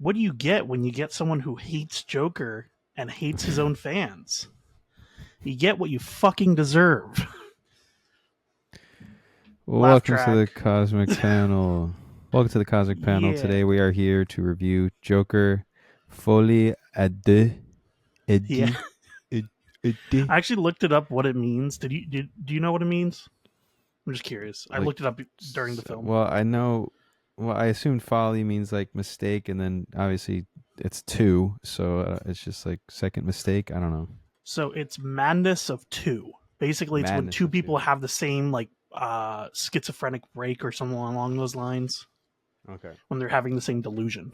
what do you get when you get someone who hates Joker and hates his own fans? You get what you fucking deserve. Laugh Welcome to the track. Cosmic Panel. Welcome to the Cosmic Panel. Yeah. Today we are here to review Joker Folie à deux. Yeah. Eddie. Eddie. I actually looked it up what it means. Do you know what it means? I'm just curious. I Like, looked it up during the film. well, I know. Well, I assumed folly means like mistake, and then obviously it's two, so it's just like second mistake. I don't know. So it's madness of two. Basically, it's when Madness two of two. people have the same like schizophrenic break or something along those lines Okay. when they're having the same delusion.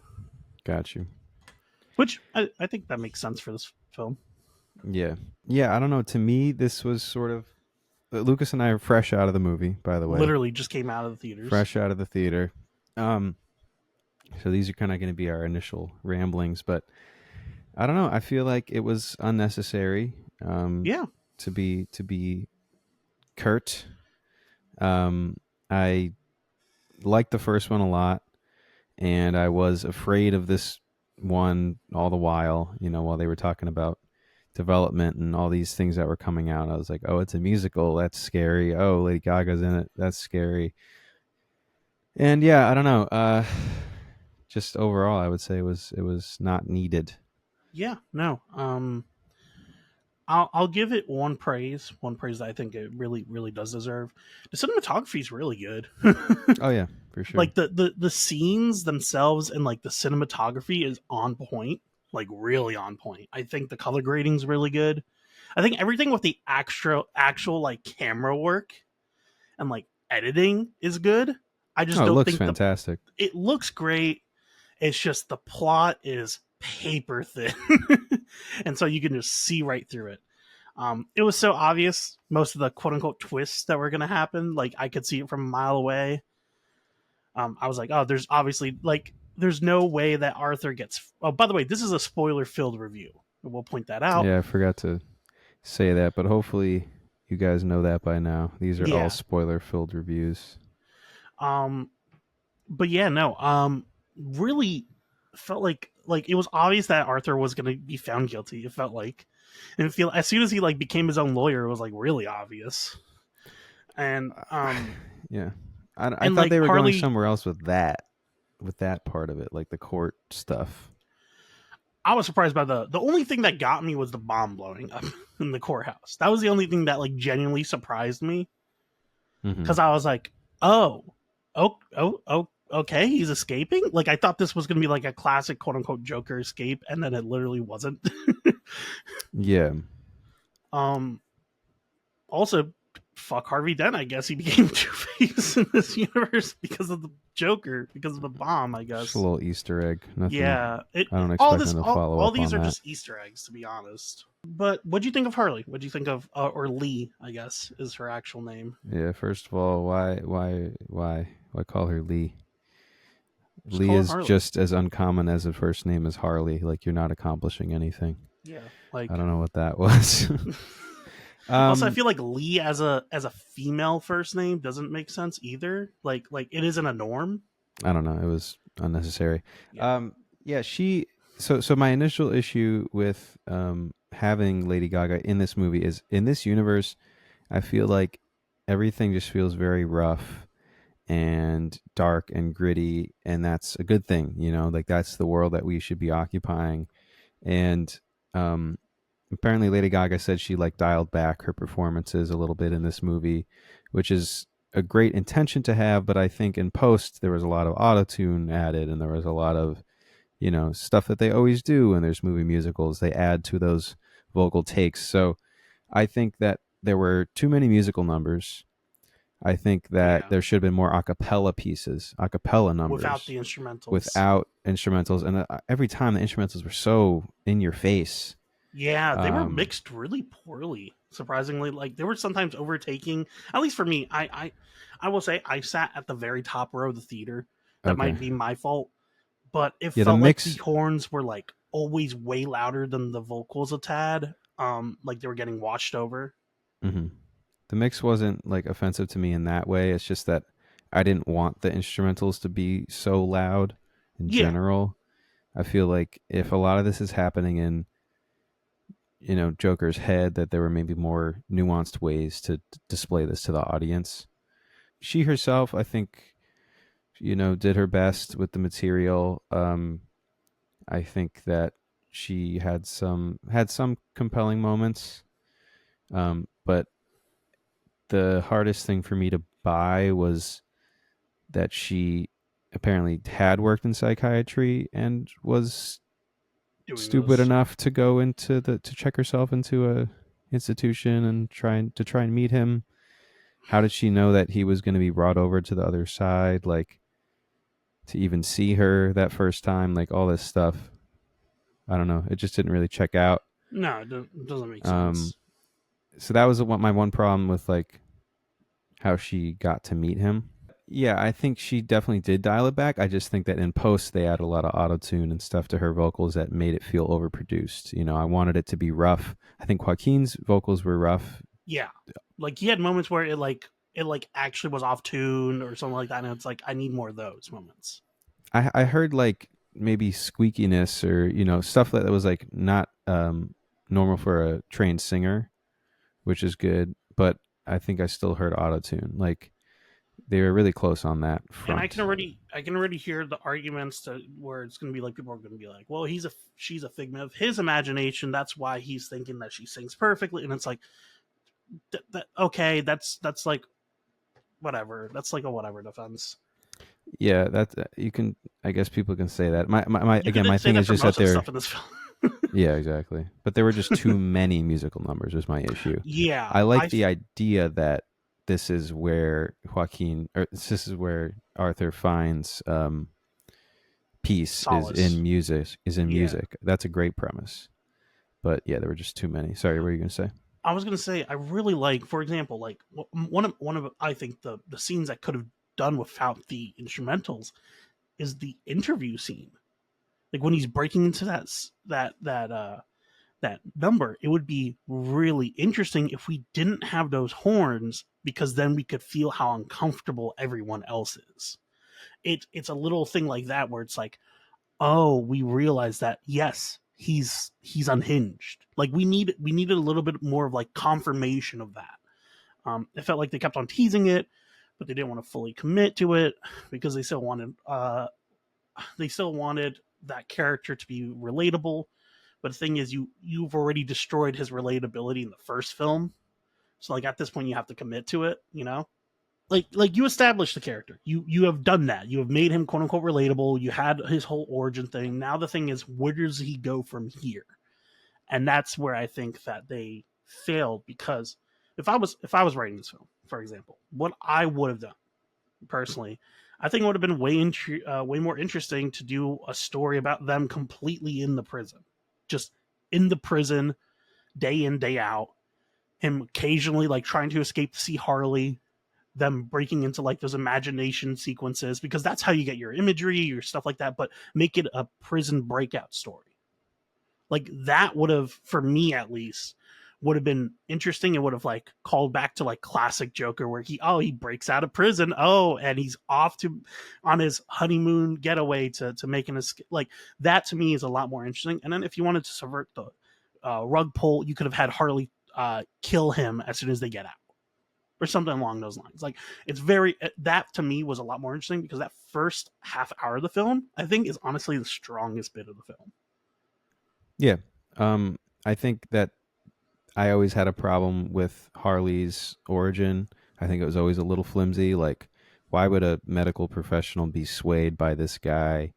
Got you. Which I think that makes sense for this film. Yeah. Yeah, I don't know. To me, this was sort of. Lucas and I are fresh out of the movie, by the way. Literally just came out of the theaters. Fresh out of the theater. Um, so these are kind of going to be our initial ramblings, but I don't know. I feel like it was unnecessary Yeah. to be curt. I liked the first one a lot, and I was afraid of this one all the while. You know, while they were talking about development and all these things that were coming out, I was like, "Oh, it's a musical. That's scary. Oh, Lady Gaga's in it. That's scary." And yeah, I don't know. Just overall, I would say it was not needed. Yeah. No. I'll give it one praise. One praise that I think it really does deserve. The cinematography is really good. Oh yeah, for sure. Like the scenes themselves and like the cinematography is on point, like really on point. I think the color grading's really good. I think everything with the actual like camera work and like editing is good. I just Oh, it don't looks think the fantastic. it looks great. It's just the plot is paper thin. And so you can just see right through it. It was so obvious most of the quote unquote twists that were gonna happen. Like I could see it from a mile away. I was like, oh, there's obviously like there's no way that Arthur gets. Oh, by the way, this is a spoiler filled review. We'll point that out. Yeah, I forgot to say that, but hopefully you guys know that by now. These are all Yeah. spoiler-filled reviews. Um, but yeah, no. Really felt like it was obvious that Arthur was gonna be found guilty. It felt like, and it feel as soon as he like became his own lawyer, it was like really obvious. And Yeah, I and thought like they were going Harley, somewhere else with that part of it, like the court stuff. I was surprised by the only thing that got me was the bomb blowing up in the courthouse. That was the only thing that like genuinely surprised me Mm-hmm. because I was like, oh, okay, he's escaping. Like I thought this was gonna be like a classic quote unquote Joker escape, and then it literally wasn't. Yeah. um, Also, fuck Harvey Dent. I guess he became Two Face in this universe because of the Joker, because of the bomb. I Just a guess. little Easter egg. Nothing. Yeah, I don't all expect this, them to follow all up these on are that. just Easter eggs, to be honest. But what do you think of Harley? What do you think of, or Lee? I guess is her actual name. Yeah. First of all, why call her Lee? Just Lee call her is Harley. just as uncommon as a first name as Harley. Like you're not accomplishing anything. Yeah, I like. don't know what that was. Also, I um, feel like Lee as a female first name doesn't make sense either. Like it isn't a norm. I don't know. It was unnecessary. Yeah, Um, yeah, she. So my initial issue with having Lady Gaga in this movie is in this universe. I feel like everything just feels very rough and dark and gritty, and that's a good thing. You know, like that's the world that we should be occupying. And um, apparently Lady Gaga said she like dialed back her performances a little bit in this movie, which is a great intention to have, but I think in post there was a lot of autotune added and there was a lot of, stuff that they always do when there's movie musicals. They add to those vocal takes. So I think that there were too many musical numbers. I think that yeah. there should have been more a cappella pieces, a cappella Without the numbers instrumentals. without instrumentals. And every time the instrumentals were so in your face. Yeah, they were Um, mixed really poorly. Surprisingly, like they were sometimes overtaking. At least for me, I will say I sat at the very top row of the theater. That okay. might be my fault, but it Yeah, the felt like the mix. horns were like always way louder than the vocals a tad. Like they were getting washed over. Mhm. The mix wasn't like offensive to me in that way. It's just that I didn't want the instrumentals to be so loud in Yeah, general. I feel like if a lot of this is happening in, Joker's head, that there were maybe more nuanced ways to display this to the audience. She herself, I think, did her best with the material. I think that she had some compelling moments, but the hardest thing for me to buy was that she apparently had worked in psychiatry and was Doing stupid this. enough to go into the to check herself into a institution and try and meet him. How did she know that he was going to be brought over to the other side? Like, to even see her that first time, like all this stuff. I don't know. It just didn't really check out. No, it doesn't make Um, sense. so that was my one problem with like how she got to meet him. Yeah, I think she definitely did dial it back. I just think that in post they added a lot of auto tune and stuff to her vocals that made it feel overproduced. I wanted it to be rough. I think Joaquin's vocals were rough. Yeah, like he had moments where it actually was off tune or something like that, and it's like I need more of those moments. I heard like maybe squeakiness or stuff that was like not normal for a trained singer, which is good. But I think I still heard auto tune. Like they were really close on that And front. I can already hear the arguments to where it's going to be like people are going to be like, well, she's a figment of his imagination. That's why he's thinking that she sings perfectly, and it's like, okay, that's like whatever. That's like a whatever defense. Yeah, that you can. I guess people can say that. My You again, my could say thing that is for just that most of the they're. stuff in this film. Yeah, exactly. But there were just too many musical numbers. Was my issue. Yeah, I like the idea that this is where Joaquin, or this is where Arthur finds peace is solace. in music. Is in Yeah, music. That's a great premise. But yeah, there were just too many. Sorry, what were you gonna say? I was gonna say I really like, for example, like one of I think the scenes that could have done without the instrumentals is the interview scene. Like when he's breaking into that number, it would be really interesting if we didn't have those horns because then we could feel how uncomfortable everyone else is. It's a little thing like that where it's like, oh, we realize that yes, he's unhinged. Like we needed a little bit more of like confirmation of that. It felt like they kept on teasing it, but they didn't want to fully commit to it because they still wanted that character to be relatable. But the thing is, you've already destroyed his relatability in the first film. So like at this point, you have to commit to it. You know, like you established the character. You have done that. You have made him quote unquote relatable. You had his whole origin thing. Now the thing is, where does he go from here? And that's where I think that they failed because if I was writing this film, for example, what I would have done personally, I think it would have been way more interesting to do a story about them completely in the prison, just in the prison, day in day out. Him occasionally like trying to escape to see Harley, them breaking into like those imagination sequences because that's how you get your imagery, your stuff like that. But make it a prison breakout story. Like that would have, for me at least, would have been interesting. It would have like called back to like classic Joker where he breaks out of prison, and he's off to on his honeymoon getaway to make an escape. Like that to me is a lot more interesting. And then if you wanted to subvert the rug pull, you could have had Harley kill him as soon as they get out or something along those lines. Like it's very that to me was a lot more interesting because that first half hour of the film I think is honestly the strongest bit of the film. Yeah, I think that I always had a problem with Harley's origin. I think it was always a little flimsy. Like, why would a medical professional be swayed by this guy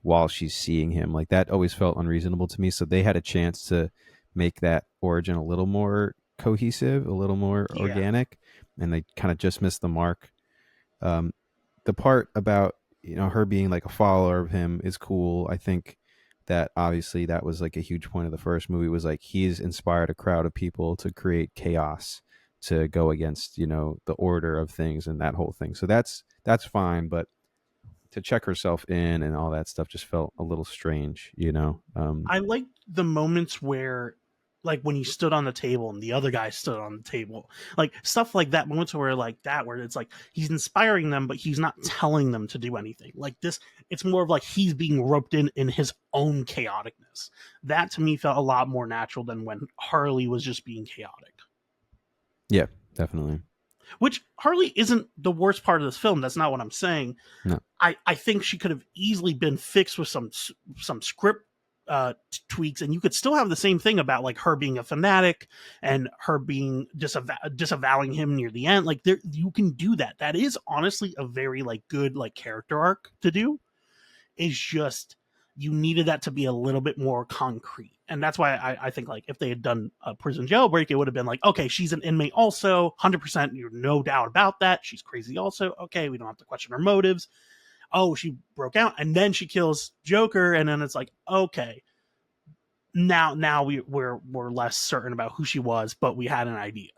while she's seeing him? Like, that always felt unreasonable to me. So they had a chance to make that origin a little more cohesive, a little more Yeah, organic, and they kind of just missed the mark. Um, the part about her being like a follower of him is cool. I think that obviously that was like a huge point of the first movie was like he's inspired a crowd of people to create chaos to go against the order of things and that whole thing. So that's fine, but to check herself in and all that stuff just felt a little strange. I liked the moments where like when he stood on the table and the other guy stood on the table, like stuff like that, moments where like that, where it's like he's inspiring them but he's not telling them to do anything like this. It's more of like he's being roped in his own chaoticness. That to me felt a lot more natural than when Harley was just being chaotic, Yeah, definitely. which Harley isn't the worst part of this film. That's not what I'm saying. No. I think she could have easily been fixed with some script tweaks, and you could still have the same thing about like her being a fanatic and her being disavowing him near the end. Like there, you can do that. That is honestly a very like good like character arc to do. Is just you needed that to be a little bit more concrete. And that's why I think like if they had done a prison jailbreak, it would have been like, okay, she's an inmate also, 100%, you're no doubt about that. She's crazy also. Okay, we don't have to question her motives. Oh, she broke out and then she kills Joker, and then it's like, okay, now we're less certain about who she was, but we had an idea.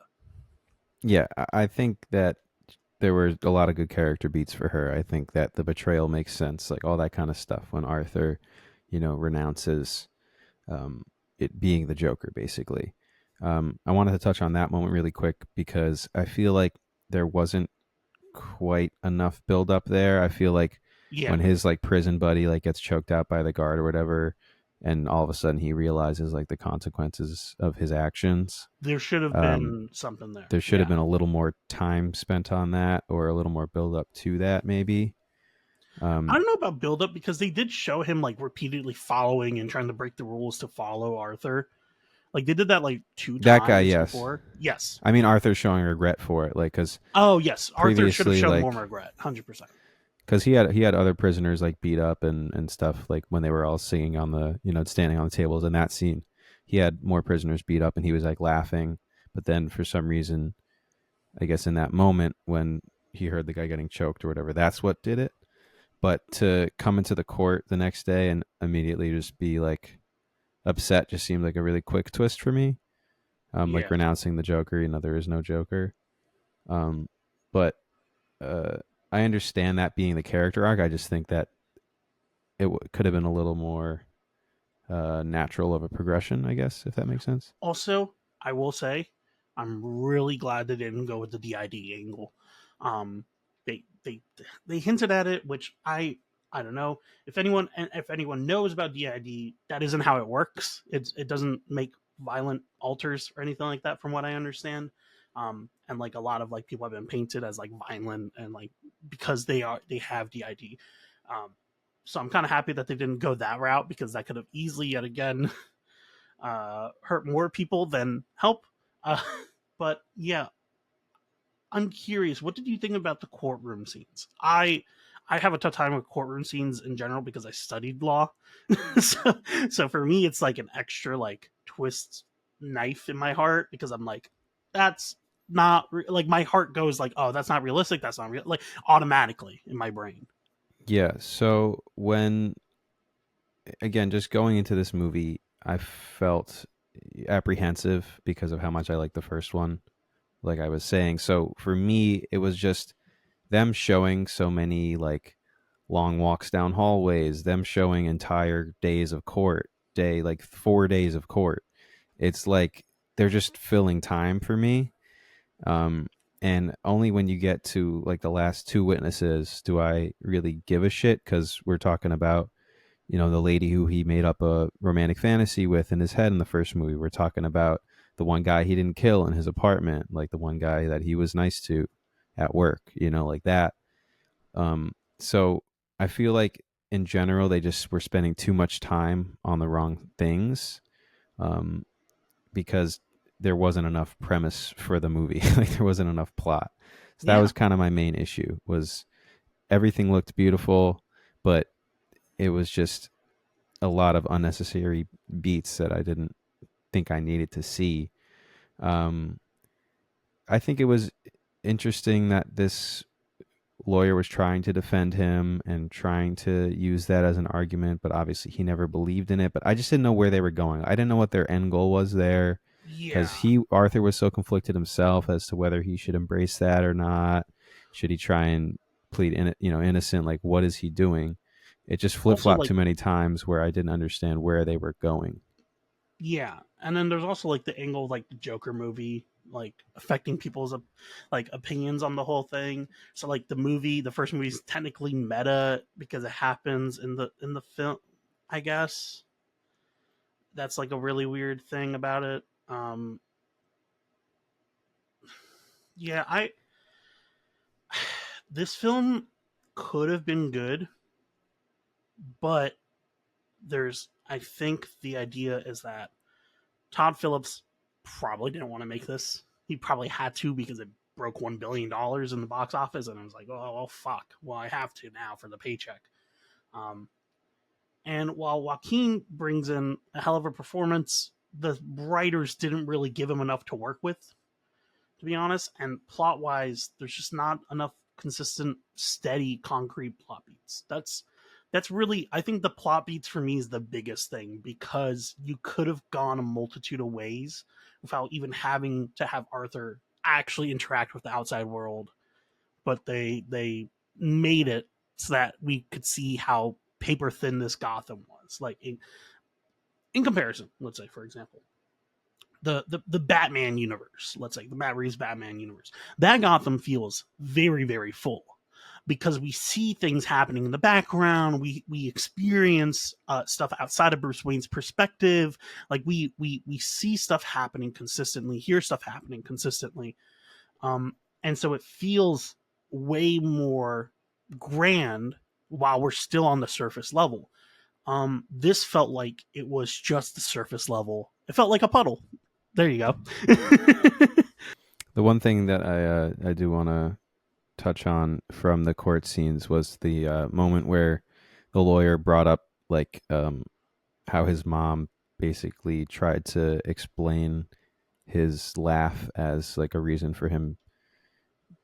Yeah, I think that there were a lot of good character beats for her. I think that the betrayal makes sense, like all that kind of stuff when Arthur, renounces it being the Joker, basically. I wanted to touch on that moment really quick because I feel like there wasn't quite enough build up there. I feel like Yeah, when his like prison buddy like gets choked out by the guard or whatever, and all of a sudden he realizes like the consequences of his actions. there should have Um, been something there. there should have Yeah, been a little more time spent on that, or a little more build up to that, maybe. I Um, don't know about build up because they did show him like repeatedly following and trying to break the rules to follow Arthur. Like they did that like two that guy, times yes. before. Yes. I mean, Arthur's showing regret for it, like because Oh yes, Arthur should have previously, shown more like regret. 100%. because he had other prisoners like beat up and stuff like when they were all singing on the standing on the tables in that scene. He had more prisoners beat up and he was like laughing, but then for some reason, I guess in that moment when he heard the guy getting choked or whatever, that's what did it. But to come into the court the next day and immediately just be like upset just seemed like a really quick twist for me. Like Yeah. renouncing the Joker, there is no Joker. Um, but uh, I understand that being the character arc. I just think that could have been a little more natural of a progression, I guess, if that makes sense. Also, I will say, I'm really glad they didn't go with the DID angle. Um, they they they hinted at it, which I don't know if anyone knows about DID. That isn't how it works. It doesn't make violent alters or anything like that, from what I understand. And like a lot of like people have been painted as like violent and like because they have DID. Um, so I'm kind of happy that they didn't go that route because that could have easily yet again hurt more people than help. Uh, but yeah, I'm curious. What did you think about the courtroom scenes? I have a tough time with courtroom scenes in general because I studied law. so so for me, it's like an extra like twist knife in my heart because I'm like, that's not like my heart goes like, oh, that's not realistic. That's not real. Like automatically in my brain. Yeah. So when again, just going into this movie, I felt apprehensive because of how much I liked the first one. Like I was saying, so for me, it was just them showing so many like long walks down hallways, them showing entire days of court, like 4 days of court. It's like they're just filling time for me. Um, and only when you get to like the last two witnesses do I really give a shit because we're talking about the lady who he made up a romantic fantasy with in his head in the first movie. We're talking about the one guy he didn't kill in his apartment, like the one guy that he was nice to at work, like that. So I feel like in general they just were spending too much time on the wrong things, um, because there wasn't enough premise for the movie. Like there wasn't enough plot. So that Yeah. was kind of my main issue. Was everything looked beautiful, but it was just a lot of unnecessary beats that I didn't think I needed to see. Um, I think it was interesting that this lawyer was trying to defend him and trying to use that as an argument, but obviously he never believed in it. But I just didn't know where they were going. I didn't know what their end goal was there because Yeah. Arthur was so conflicted himself as to whether he should embrace that or not. Should he try and plead innocent? Like, what is he doing? It just flip Also, flopped like too many times where I didn't understand where they were going. Yeah, and then there's also like the angle of like the Joker movie, like affecting people's like opinions on the whole thing. So like the first movie is technically meta because it happens in the film. I guess that's like a really weird thing about it. Yeah, I this film could have been good, but there's I think the idea is that Todd Phillips probably didn't want to make this. He probably had to because it broke $1 billion in the box office, and I was like, oh well, fuck. Well, I have to now for the paycheck. Um, and while Joaquin brings in a hell of a performance, the writers didn't really give him enough to work with, to be honest. And plot wise, there's just not enough consistent, steady, concrete plot beats. That's really I think the plot beats for me is the biggest thing because you could have gone a multitude of ways without even having to have Arthur actually interact with the outside world. But they made it so that we could see how paper thin this Gotham was. Like in comparison, let's say for example, the Batman universe, let's say the Matt Reeves Batman universe, that Gotham feels very very full because we see things happening in the background. We experience stuff outside of Bruce Wayne's perspective. Like we see stuff happening consistently, hear stuff happening consistently, and so it feels way more grand while we're still on the surface level. This felt like it was just the surface level. It felt like a puddle. There you go. The one thing that I do want to touch on from the court scenes was the moment where the lawyer brought up like how his mom basically tried to explain his laugh as like a reason for him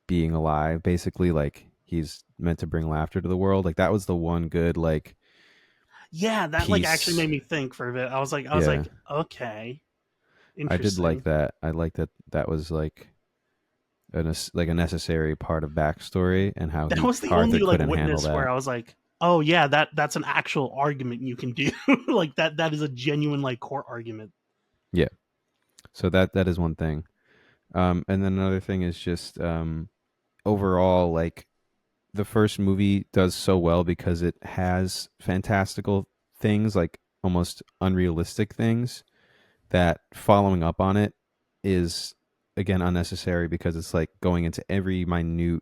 being alive. Basically, like he's meant to bring laughter to the world. Like that was the one good like Yeah, that like actually piece. made me think for a bit. I was Yeah, like, okay, I did like interesting. that. I like that. That was like like a necessary part of backstory and how That he was the Arthur only like couldn't handle witness that. where I was like, oh yeah, that's an actual argument you can do. Like that is a genuine like court argument. Yeah. So that is one thing. And then another thing is just overall, like the first movie does so well because it has fantastical things, like almost unrealistic things, that following up on it is again unnecessary because it's like going into every minute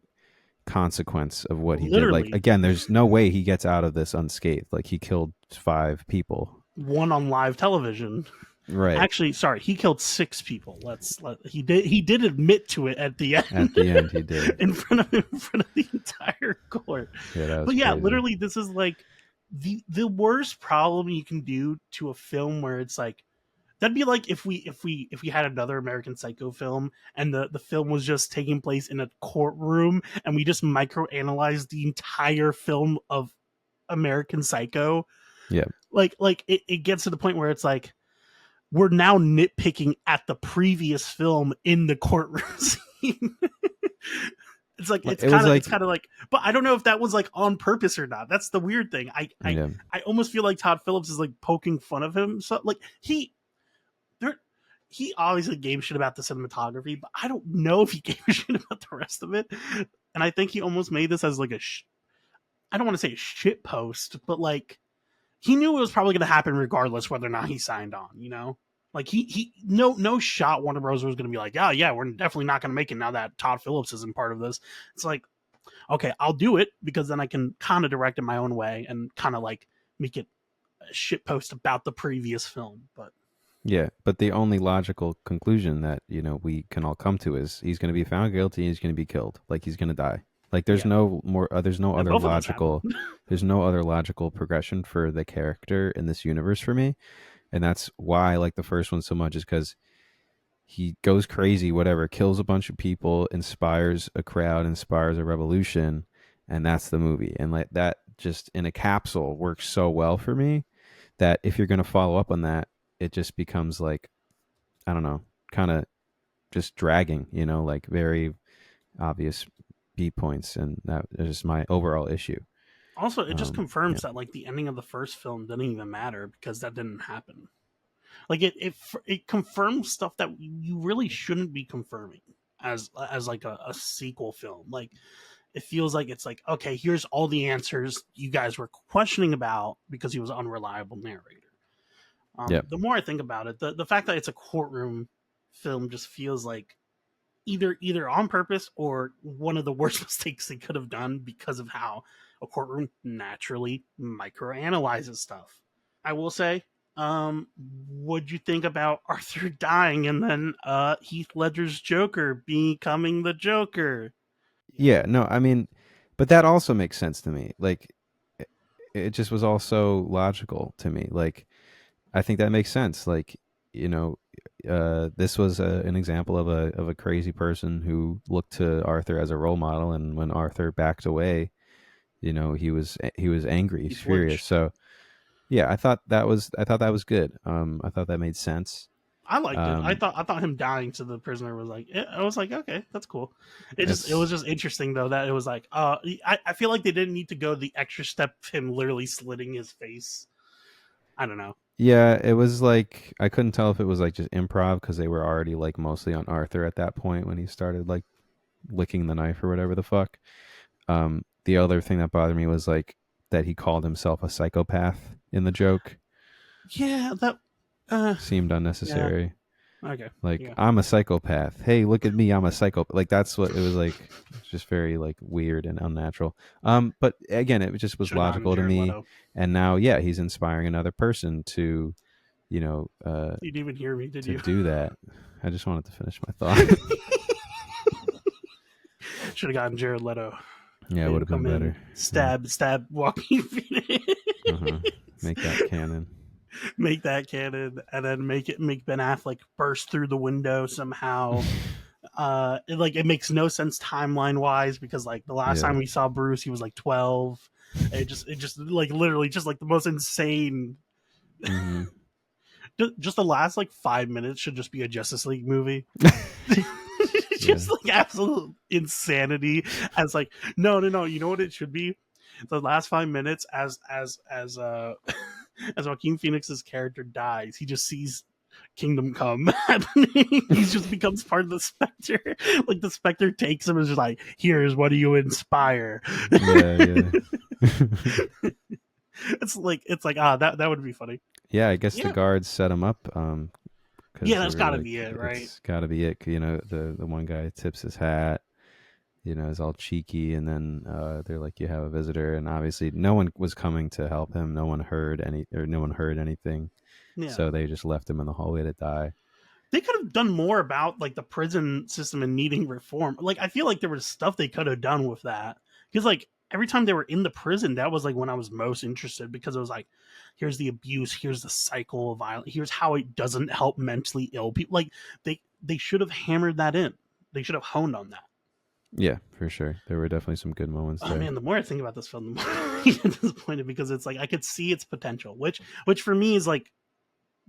consequence of what he did. Like Literally again, there's no way he gets out of this unscathed. Like he killed 5 people. one on live television. Right. Actually, sorry, he killed 6 people. He did admit to it at the At end the end he did. in front of the entire court. Yeah, that was But yeah, crazy. literally, this is like the worst problem you can do to a film where it's like that'd be like if we had another American Psycho film and the film was just taking place in a courtroom and we just microanalyzed the entire film of American Psycho. Yeah. Like it gets to the point where it's like we're now nitpicking at the previous film in the courtroom scene. It's like It was it's like kind of like, but I don't know if that was like on purpose or not. That's the weird thing. yeah. I almost feel like Todd Phillips is like poking fun of him. So like there, he obviously gave shit about the cinematography, but I don't know if he gave a shit about the rest of it. And I think he almost made this as like I don't want to say a shit post, but like he knew it was probably going to happen regardless whether or not he signed on. You know, like he no shot Warner Bros was going to be like, oh yeah, we're definitely not going to make it now that Todd Phillips isn't part of this. It's like, okay, I'll do it because then I can kind of direct it my own way and kind of like make it a shit post about the previous film. But Yeah, but the only logical conclusion that we can all come to is he's going to be found guilty. He's going to be killed. Like he's going to die. Like there's yeah, no more. There's no and other both of those happen. logical. There's no other logical progression for the character in this universe for me, and that's why I like the first one so much. Is because he goes crazy, whatever, kills a bunch of people, inspires a crowd, inspires a revolution, and that's the movie. And like that, just in a capsule, works so well for me that if you're going to follow up on that, it just becomes like I don't know, kind of just dragging, like very obvious B points, and that is my overall issue. Also, it just Yeah, confirms that like the ending of the first film didn't even matter because that didn't happen. Like it confirms stuff that you really shouldn't be confirming as like a sequel film. Like it feels like it's like, okay, here's all the answers you guys were questioning about because he was an unreliable narrator. Yeah. The more I think about it, the fact that it's a courtroom film just feels like either on purpose or one of the worst mistakes they could have done because of how a courtroom naturally microanalyzes stuff. I will say, what'd you think about Arthur dying and then Heath Ledger's Joker becoming the Joker? Yeah, no, I mean, but that also makes sense to me. Like, it just was all so logical to me. Like, I think that makes sense. Like, you know, this was an example of a crazy person who looked to Arthur as a role model, and when Arthur backed away, he was angry, He he's furious. flinched. So yeah, I thought that was good. I thought that made sense. I liked it. Um, I thought him dying to the prisoner was like, I was like, okay, that's cool. It it's was just interesting though that it was like, I feel like they didn't need to go the extra step of him literally slitting his face. I don't know. Yeah, it was like I couldn't tell if it was like just improv because they were already like mostly on Arthur at that point when he started like licking the knife or whatever the fuck. The other thing that bothered me was like that he called himself a psychopath in the joke. Yeah, that. Uh, Seemed yeah. unnecessary. Okay. Like, Yeah. I'm a psychopath. Hey, look at me, I'm a psychopath. Like that's what it was like. It's just very like weird and unnatural. But again, it just was Should have gotten logical to Jared me. Leto. And now, yeah, he's inspiring another person to, you know, You didn't even hear me, did to you? do that. I just wanted to finish my thought. Should have gotten Jared Leto. Yeah, it Made would him have been come in, better. Yeah. stab Joaquin Phoenix. Uh-huh. Make that canon. Make that canon, and then make Ben Affleck burst through the window somehow. It makes no sense timeline wise because like the last Yeah. time we saw Bruce, he was like 12. It just like literally just like the most insane. Mm-hmm. Just the last like 5 minutes should just be a Justice League movie. Yeah. Just like absolute insanity. As like no, you know what it should be? The last 5 minutes as Joaquin Phoenix's character dies, he just sees Kingdom Come happening. He just becomes part of the Spectre. Like the Spectre takes him and is just like, here's what do you inspire. Yeah, yeah. It's like that would be funny. Yeah, I guess the Yeah. guards set him up because Yeah, they that's were gotta like, be it, right? it's got to be it. You know, the one guy tips his hat, is all cheeky, and then they're like, you have a visitor, and obviously no one was coming to help him. No one heard anything, Yeah. so they just left him in the hallway to die. They could have done more about like the prison system and needing reform. Like I feel like there was stuff they could have done with that. Because like every time they were in the prison, that was like when I was most interested because it was like, here's the abuse, here's the cycle of violence, here's how it doesn't help mentally ill people. Like they should have hammered that in. They should have honed on that. Yeah, for sure. There were definitely some good moments Oh there. man, the more I think about this film, the more I get disappointed because it's like I could see its potential, which for me is like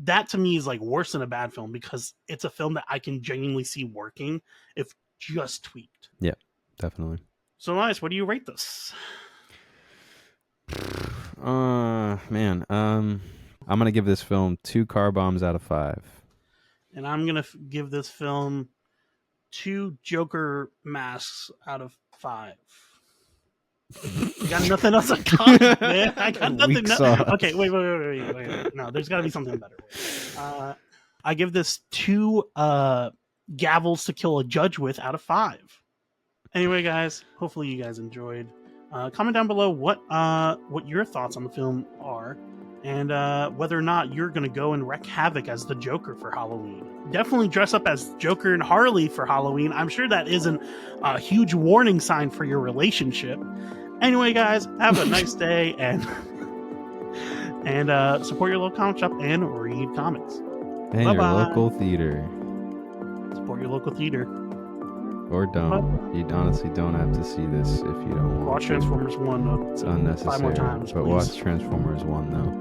that to me is like worse than a bad film because it's a film that I can genuinely see working if just tweaked. Yeah, definitely. So, Elias, what do you rate this? Man, I'm gonna give this film 2 car bombs out of 5. And I'm gonna give this film 2 Joker masks out of 5. I got nothing else to comment, man. I got nothing. Weak sauce. Okay, wait. No, there's got to be something better. I give this 2 gavels to kill a judge with out of 5. Anyway, guys, hopefully you guys enjoyed. Comment down below what your thoughts on the film are, and whether or not you're going to go and wreak havoc as the Joker for Halloween. Definitely dress up as Joker and Harley for Halloween. I'm sure that isn't a huge warning sign for your relationship. Anyway, guys, have a nice day and support your local comic shop and read comics. And your local theater. Support your local theater. Or don't. You honestly don't have to see this if you don't want Watch to. Transformers 1 It's unnecessary. 5 more times, but please. watch Transformers 1 though.